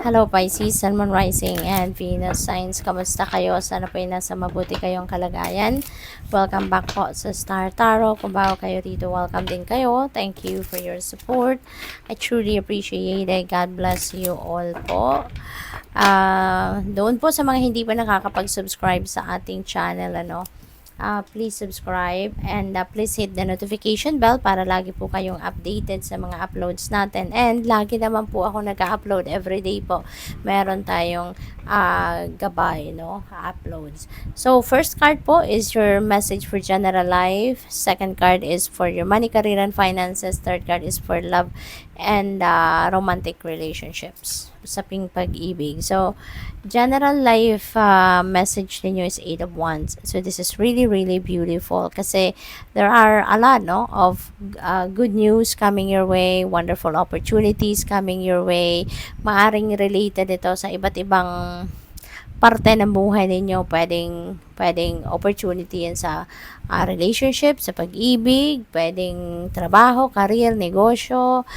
Hello Pisces, Sun, Moon, Rising, and Venus Signs. Kamusta kayo? Sana po ay nasa mabuti kayong kalagayan. Welcome back po sa Star Tarot. Kung bago kayo dito, welcome din kayo. Thank you for your support. I truly appreciate it. God bless you all po. Doon po sa mga hindi pa nakakapag-subscribe sa ating channel, please subscribe and please hit the notification bell para lagi po kayong updated sa mga uploads natin. And lagi naman po ako nag-upload everyday po. Meron tayong gabay, uploads. So, first card po is your message for general life. Second card is for your money, career, and finances. Third card is for love and romantic relationships. Usaping pag-ibig. So, general life message ninyo is 8 of Wands. So, this is really, really beautiful kasi there are a lot, of good news coming your way, wonderful opportunities coming your way. Maaring related ito sa iba't ibang parte ng buhay ninyo. Pwedeng opportunity yan sa relationship, sa pag-ibig, pwedeng trabaho, career, negosyo,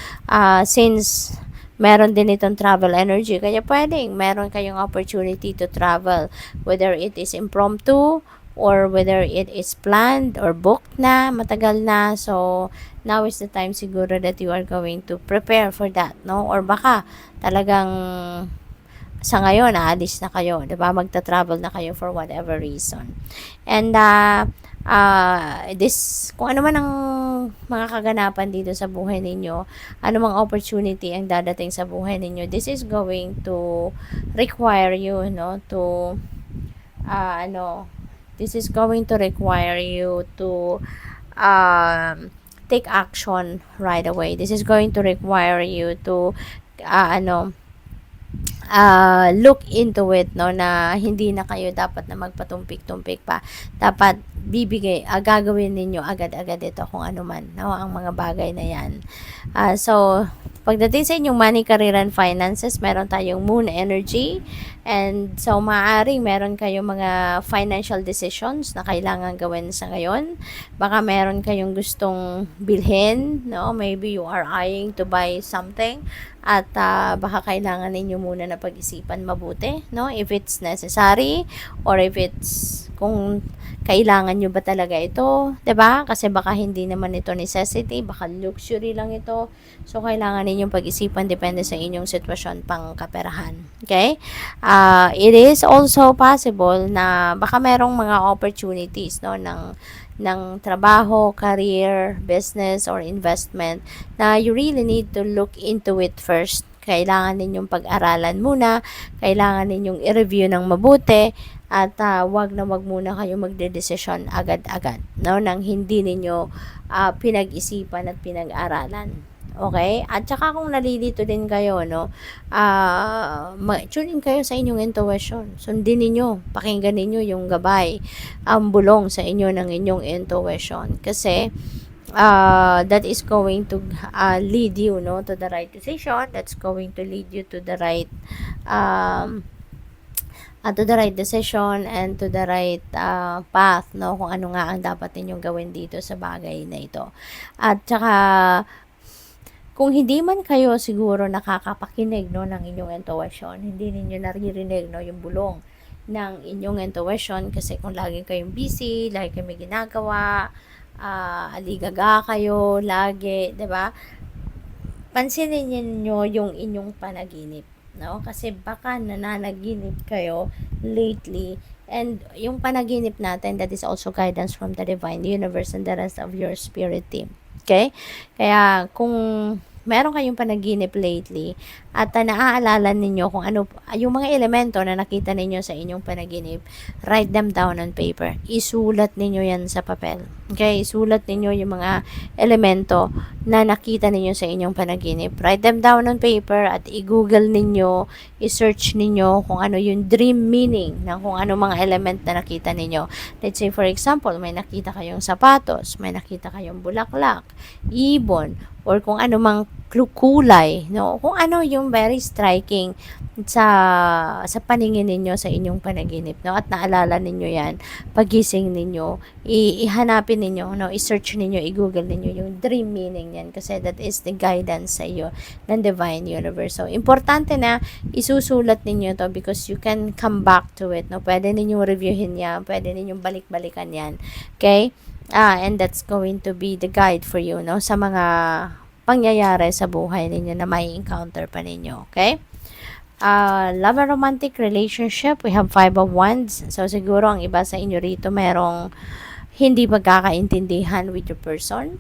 since meron din itong travel energy, kaya meron kayong opportunity to travel, whether it is impromptu or whether it is planned or booked na, matagal na. So, now is the time siguro that you are going to prepare for that, or baka talagang sa ngayon, aalis na kayo, diba? Magta-travel na kayo for whatever reason. And, kung ano man ang mga kaganapan dito sa buhay ninyo, ano mang opportunity ang dadating sa buhay ninyo, this is going to require you, this is going to require you to take action right away. This is going to require you to look into it, na hindi na kayo dapat na magpatumpik-tumpik pa. Dapat gagawin ninyo agad-agad ito kung ano man, ang mga bagay na yan. So, pagdating sa inyong money, career, and finances, meron tayong moon energy. And so, maaaring meron kayong mga financial decisions na kailangan gawin sa ngayon. Baka meron kayong gustong bilhin, maybe you are eyeing to buy something. At baka kailangan ninyo muna na pag-isipan mabuti, if it's necessary or if it's kung kailangan nyo ba talaga ito, 'di ba? Kasi baka hindi naman ito necessity, baka luxury lang ito. So kailangan ninyong pag-isipan, depende sa inyong sitwasyon pang kaperahan. Okay? It is also possible na baka merong mga opportunities, ng trabaho, career, business, or investment na you really need to look into it first. Kailangan ninyong pag-aralan muna, kailangan ninyong i-review ng mabuti, at wag muna kayo magdedesisyon agad-agad, nang hindi ninyo pinag-isipan at pinag-aralan. Okay? At saka kung nalilito din kayo, tune in kayo sa inyong intuition. Sundin ninyo, pakinggan ninyo yung gabay, ang bulong sa inyo ng inyong intuition. Kasi, that is going to lead you, to the right decision. That's going to lead you to the right, decision and to the right path, kung ano nga ang dapat ninyong gawin dito sa bagay na ito. At saka, kung hindi man kayo siguro nakakapakinig, ng inyong intuition, hindi ninyo naririnig, yung bulong ng inyong intuition, kasi kung lagi kayong busy, lagi kayong may ginagawa, aligaga kayo lagi, 'di ba? Pansinin niyo yung inyong panaginip, kasi baka nananaginip kayo lately, and yung panaginip natin, that is also guidance from the divine, the universe, and the rest of your spirit team. Okay? Kaya kung meron kayong panaginip lately at naaalala ninyo kung ano yung mga elemento na nakita ninyo sa inyong panaginip, write them down on paper. Isulat ninyo yan sa papel. Okay? Isulat ninyo yung mga elemento na nakita ninyo sa inyong panaginip. Write them down on paper at i-google ninyo, i-search ninyo kung ano yung dream meaning ng kung ano mga element na nakita ninyo. Let's say for example, may nakita kayong sapatos, may nakita kayong bulaklak, ibon, or kung ano mang kulay, no? Kung ano yung very striking sa paningin ninyo sa inyong panaginip, no? At naalala ninyo yan, pagising ninyo, ihanapin ninyo, no? I-search ninyo, i-google ninyo yung dream meaning yan kasi that is the guidance sa iyo ng Divine Universe. So, importante na isusulat ninyo to because you can come back to it, no? Pwede ninyong reviewin yan, pwede ninyong balik-balikan yan, okay? And that's going to be the guide for you, no? Sa mga pangyayari sa buhay ninyo na may encounter pa ninyo, okay? Love and romantic relationship, we have 5 of Wands. So, siguro ang iba sa inyo rito merong hindi magkakaintindihan with your person.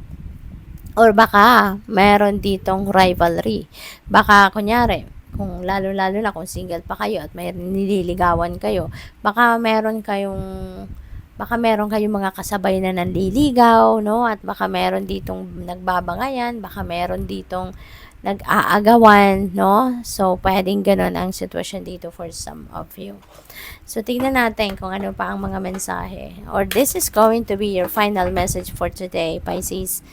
Or baka meron ditong rivalry. Baka, kunyari, kung lalo-lalo na kung single pa kayo at may nililigawan kayo, baka meron kayong mga kasabay na nanliligaw, no? At baka meron ditong nagbabangayan, baka meron ditong nag-aagawan, no? So, pwedeng ganun ang sitwasyon dito for some of you. So, tignan natin kung ano pa ang mga mensahe. Or this is going to be your final message for today, Pisces.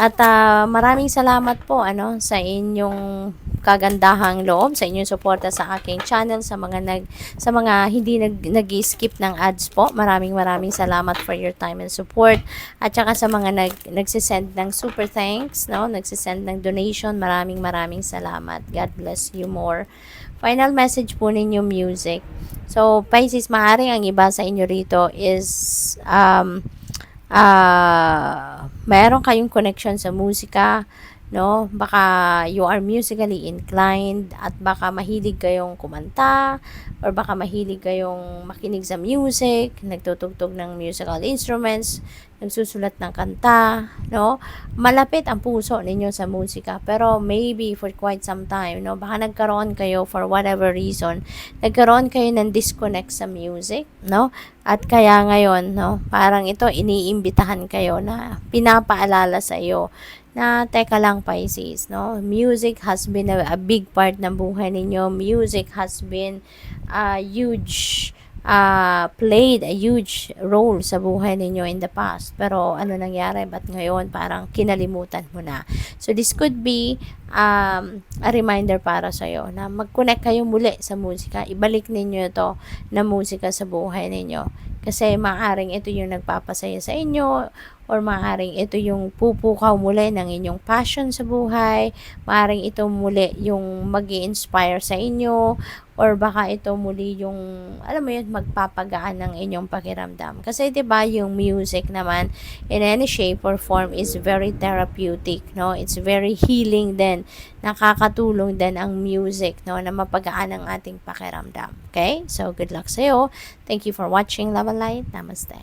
At maraming salamat po sa inyong kagandahang loob, sa inyong suporta sa aking channel, sa mga hindi nag-skip ng ads po. Maraming salamat for your time and support. At saka sa mga nagsisend ng super thanks, no? Nagsisend ng donation, maraming salamat. God bless you more. Final message po ninyo, music. So, Pisces, maaaring ang iba sa inyo rito is meron kayong connection sa musika, no? Baka you are musically inclined at baka mahilig kayong kumanta or baka mahilig kayong makinig sa music, nagtutugtog ng musical instruments, nagsusulat ng kanta, no? Malapit ang puso ninyo sa musika, pero maybe for quite some time, no? Baka nagkaroon kayo for whatever reason, nagkaroon kayo ng disconnect sa music, no? At kaya ngayon, no, parang ito iniimbitahan kayo na pinapaalala sa iyo na teka lang, Pisces, no? Music has been a big part ng buhay ninyo. Music has been played a huge role sa buhay ninyo in the past. Pero ano nangyari? Ba't ngayon parang kinalimutan mo na? So this could be a reminder para sa iyo na mag-connect kayo muli sa musika. Ibalik ninyo ito na musika sa buhay ninyo. Kasi maaaring ito yung nagpapasaya sa inyo or maaaring ito yung pupukaw muli ng inyong passion sa buhay. Maaaring ito muli yung mag-i-inspire sa inyo or baka ito muli yung, alam mo yun, magpapagaan ng inyong pakiramdam. Kasi 'di ba yung music naman in any shape or form is very therapeutic, no? It's very healing din. Nakakatulong din ang music, no, na mapagaan ang ating pakiramdam. Okay? So, good luck sa'yo. Thank you for watching. Love and light. Namaste.